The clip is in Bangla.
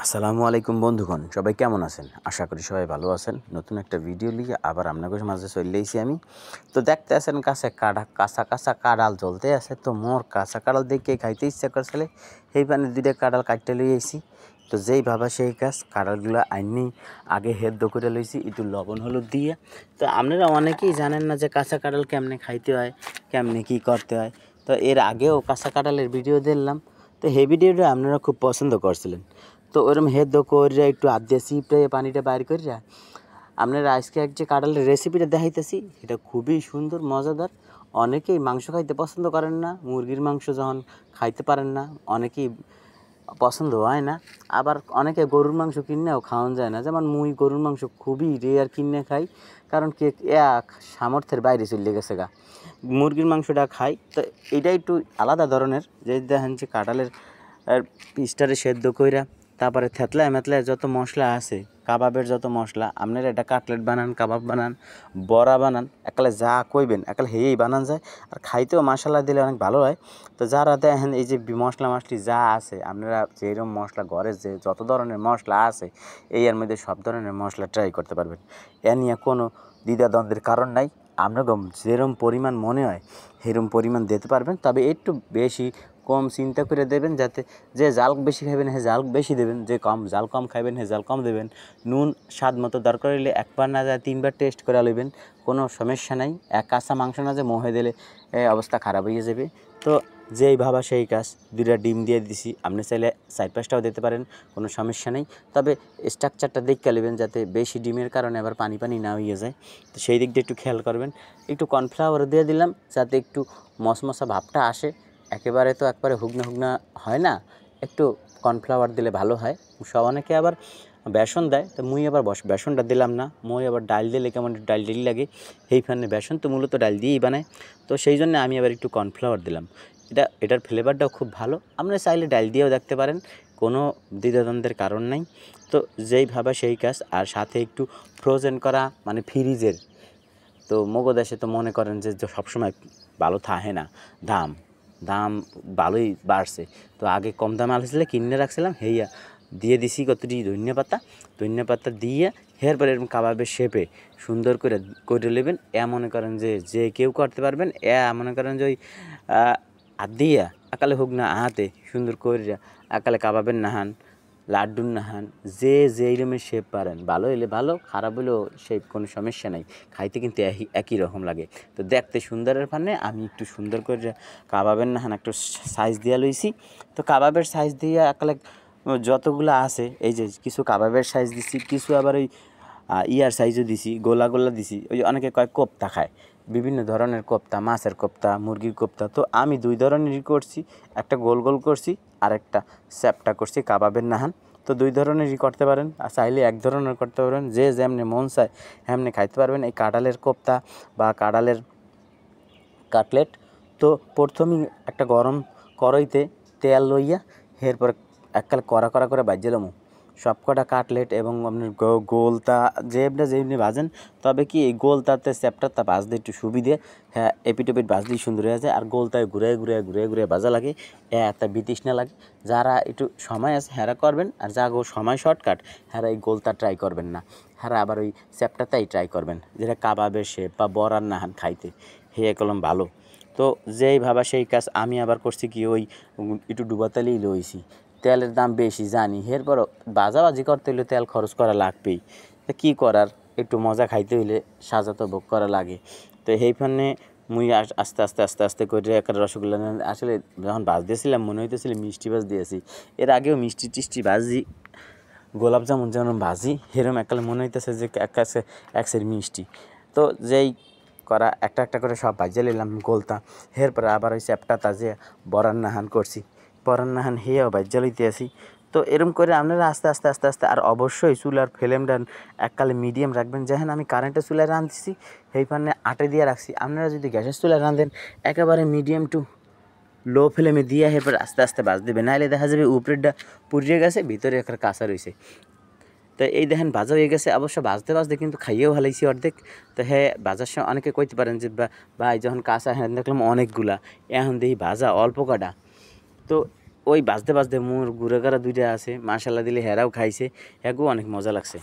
আসসালামু আলাইকুম বন্ধুগণ, সবাই কেমন আছেন? আশা করি সবাই ভালো আছেন। নতুন একটা ভিডিও নিয়ে আবার আপনাদের মাঝে চলে এসেছি আমি। তো দেখতে আছেন কাঁচা কাঁচা কাঁড়াল জ্বলতে আছে। তো মোর কাঁচা কাঁড়াল দেখে খাইতে ইচ্ছা করছিলে, সেই পানে দুইটা কাঁড়াল কাটতে লই আইছি। তো যেই ভাবা সেই কাজ, কাঁড়ালগুলো আইনি আগে হেদ্দ করে লইছি একটু লবণ হলুদ দিয়ে। তো আপনারা অনেকেই জানেন না যে কাঁচা কাঁড়াল কেমনে খাইতে হয়, কেমনে কী করতে হয়। তো এর আগেও কাঁচা কাঁড়ালের ভিডিও দিলাম। তো সেই ভিডিওটা আপনারা খুব পছন্দ করছিলেন। তো ওরম হেদ্দ কইরা একটু হাত দিয়ে চিপড়ে পানিটা বাইর কইরা আপনারা আজকে এক যে কাঁঠালের রেসিপিটা দেখাইতেছি, এটা খুবই সুন্দর মজাদার। অনেকেই মাংস খাইতে পছন্দ করেন না, মুরগির মাংস যখন খাইতে পারেন না, অনেকেই পছন্দ হয় না। আবার অনেকে গরুর মাংস কিনেও খাওয়ানো যায় না, যেমন মুই গরুর মাংস খুবই রেয়ার কিনে খাই, কারণ কে এক সামর্থ্যের বাইরে চলে গেছে গা। মুরগির মাংসটা খাই। তো এইটা একটু আলাদা ধরনের, যে দেখেন যে কাঁঠালের পিসটারে সেদ্ধ কইরা তারপরে থেতলায় মেতলায় যত মশলা আছে, কাবাবের যত মশলা, আপনারা এটা কাটলেট বানান, কাবাব বানান, বড়া বানান, একালে যা কইবেন একালে হেয়েই বানান যায়। আর খাইতেও মশলা দিলে অনেক ভালো হয়। তো যারা দেখেন এই যে মশলা মশলি যা আছে, আপনারা যেরকম মশলা ঘরে যে যত ধরনের মশলা আছে, এর মধ্যে সব ধরনের মশলা ট্রাই করতে পারবেন। এ নিয়ে কোনো দ্বিধাদ্বন্দ্বের কারণ নাই। আপনাকে যেরকম পরিমাণ মনে হয় সেরকম পরিমাণ দিতে পারবেন, তবে একটু বেশি কম চিন্তা করে দেবেন, যাতে যে জাল বেশি খাবেন সে জাল বেশি দেবেন, যে জাল কম খাবেন সে জাল কম দেবেন। নুন স্বাদ মতো দরকার হলে একবার না যায় 3বার টেস্ট করে নেবেন, কোনো সমস্যা নাই। এক কাঁচা মাংস না যে মোহে দিলে অবস্থা খারাপ হয়ে যাবে। তো যেই ভাবা সেই কাজ, 2টা ডিম দিয়ে দিছি, আপনি চাইলে 4-5টাও দিতে পারেন, কোনো সমস্যা নেই। তবে স্ট্রাকচারটা দেখে নেবেন, যাতে বেশি ডিমের কারণে আবার পানি পানি না হয়ে যায়। তো সেই দিক দিয়ে একটু খেয়াল করবেন। একটু কর্নফ্লাওয়ার দিয়ে দিলাম, যাতে একটু মশমশা ভাবটা আসে। একেবারে তো একবারে হুগনা হুগনা হয় না, একটু কর্নফ্লাওয়ার দিলে ভালো হয়। অনেকে আবার বেসন দেয়, তো মুই আবার বেসনটা দিলাম না। মুই আবার ডাল দিলে কেমন ডাল ডালি লাগে, সেইখানে বেসন তো মূলত ডাল দিয়েই বানায়। তো সেই জন্য আমি আবার একটু কর্নফ্লাওয়ার দিলাম। এটার ফ্লেভারটাও খুব ভালো। আপনারা চাইলে ডাল দিয়েও দেখতে পারেন, কোনো দ্বিধাদ্বন্দ্বের কারণ নাই। তো যেই ভাবা সেই কাজ। আর সাথে একটু ফ্রোজেন করা, মানে ফ্রিজের। তো মগো দেশে তো মনে করেন যে সবসময় ভালো থাকে না, দাম দাম ভালোই বাড়ছে। তো আগে কম দামে আসলে কিনে রাখছিলাম, হেইয়া দিয়ে দিছি কতটি ধনিয়া পাতা দিয়ে, এরপরে এরকম কাবাবের শেপে সুন্দর করে করে নেবেন। মনে করেন যে কেউ করতে পারবেন। মনে করেন যে ওই হাত দিয়া একালে হোক না হাতে সুন্দর করে একালে কাবাবের নাহান, লাড্ডুর নাহান, যে যেই রকমের শেপ পারেন, ভালো হইলে ভালো, খারাপ হলেও শেপ কোনো সমস্যা নাই, খাইতে কিন্তু একই রকম লাগে। তো দেখতে সুন্দরের ফানে আমি একটু সুন্দর করে কাবাবের নাহান একটু সাইজ দিয়া লইছি। তো কাবাবের সাইজ দিয়ে একালে যতগুলো আছে, এই যে কিছু কাবাবের সাইজ দিছি, কিছু আবার ওই ইয়ার সাইজও দিছি, গোলা গোলা দিছি। ওই অনেকে কয় কোপ্তা খায়, বিভিন্ন ধরনের কোপ্তা, মাছের কোপ্তা, মুরগির কোপ্তা। তো আমি 2 ধরনেরই করছি, একটা গোল গোল করছি আর একটা চ্যাপ্টা করছি কাবাবের নাহান। তো 2 ধরনেরই করতে পারেন, আর চাইলে 1 ধরনের করতে পারেন, যে যেমনি মন চায় হেমনি খাইতে পারবেন এই কাঁঠালের কোপ্তা বা কাঁঠালের কাটলেট। তো প্রথমেই একটা গরম কড়াইতে তেল লইয়া, এরপর এককালে কড়া কড়া করে ভাইজে লমু সবকটা কাটলেট। এবং আপনার গোলতা যেমনি ভাজেন, তবে কি এই গোলতাতে চ্যাপ্টারটা ভাজতে একটু সুবিধে। হ্যাঁ, এপিট ভাজলেই সুন্দর হয়ে যায়। আর গোলতায় ঘুরে ভাজা লাগে, এত বিতৃষ্ণা লাগে। যারা একটু সময় আছে হ্যারা করবেন, আর যা সময় শর্টকাট, হ্যাঁ এই গোলতা ট্রাই করবেন না, হ্যাঁ আবার ওই চ্যাপ্টারটাই ট্রাই করবেন, যেটা কাবাবের শেপ বা বড়ার নাহান খাইতে হেয়ে কলম ভালো। তো যেই ভাবা সেই কাজ। আমি আবার করছি কি, ওই একটু ডুবা তেলেই লইছি। তেলের দাম বেশি জানি, এরপরও ভাজাভাজি করতে হলে তেল খরচ করা লাগবেই। তো কী করার, একটু মজা খাইতে হইলে সাজা তো ভোগ করা লাগে। তো সেইখানে মুই আস্তে করে একটা রসগোল্লা আসলে যখন ভাজতেছিলাম মনে হইতেছিল মিষ্টি ভাজ দিয়েছি। এর আগেও মিষ্টি টিষ্টি ভাজি, গোলাপ জামুন যেমন ভাজি, সেরকম এককালে মনে হইতেছে যে এক সের মিষ্টি। তো যেই করা একটা করে সব ভাজিয়ে নিলাম গোলতা। এরপরে আবার ওই চ্যাপ্টাটা যে বড়ার নাহান করছি, বড়ার নাহান হেয়েও ভাজিয়ে লইতে আসি। তো এরকম করে আপনারা আস্তে, আর অবশ্যই চুলার ফ্লেমটা এককালে মিডিয়াম রাখবেন। যেহেন আমি কারেন্টের চুলায় রাঁধতেছি, সেইখানে আটে দিয়ে রাখছি। আপনারা যদি গ্যাসের চুলায় রাঁধেন, একেবারে মিডিয়াম টু লো ফ্লেমে দিয়ে এরপর আস্তে ভাজ দেবে, নাহলে দেখা যাবে উপরেরটা পুড়িয়ে গেছে, ভিতরে একটা কাঁচা রয়েছে। তো এই দেখেন ভাজা হয়ে গেছে। অবশ্য ভাজতে কিন্তু খাইয়েও ভালাইছি অর্ধেক। তো হ্যাঁ, ভাজার সময় অনেকে কইতে পারেন যে ভাই যখন কাঁচা হ্যাঁ দেখলাম অনেকগুলা, এখন দেখি ভাজা অল্প কাটা। তো ওই বাজতে বাজতে মোর ঘুরে ঘাড়া দুইটা আছে মাশাল্লাহ দিলে হেরাও খাইছে, এগো অনেক মজা লাগছে।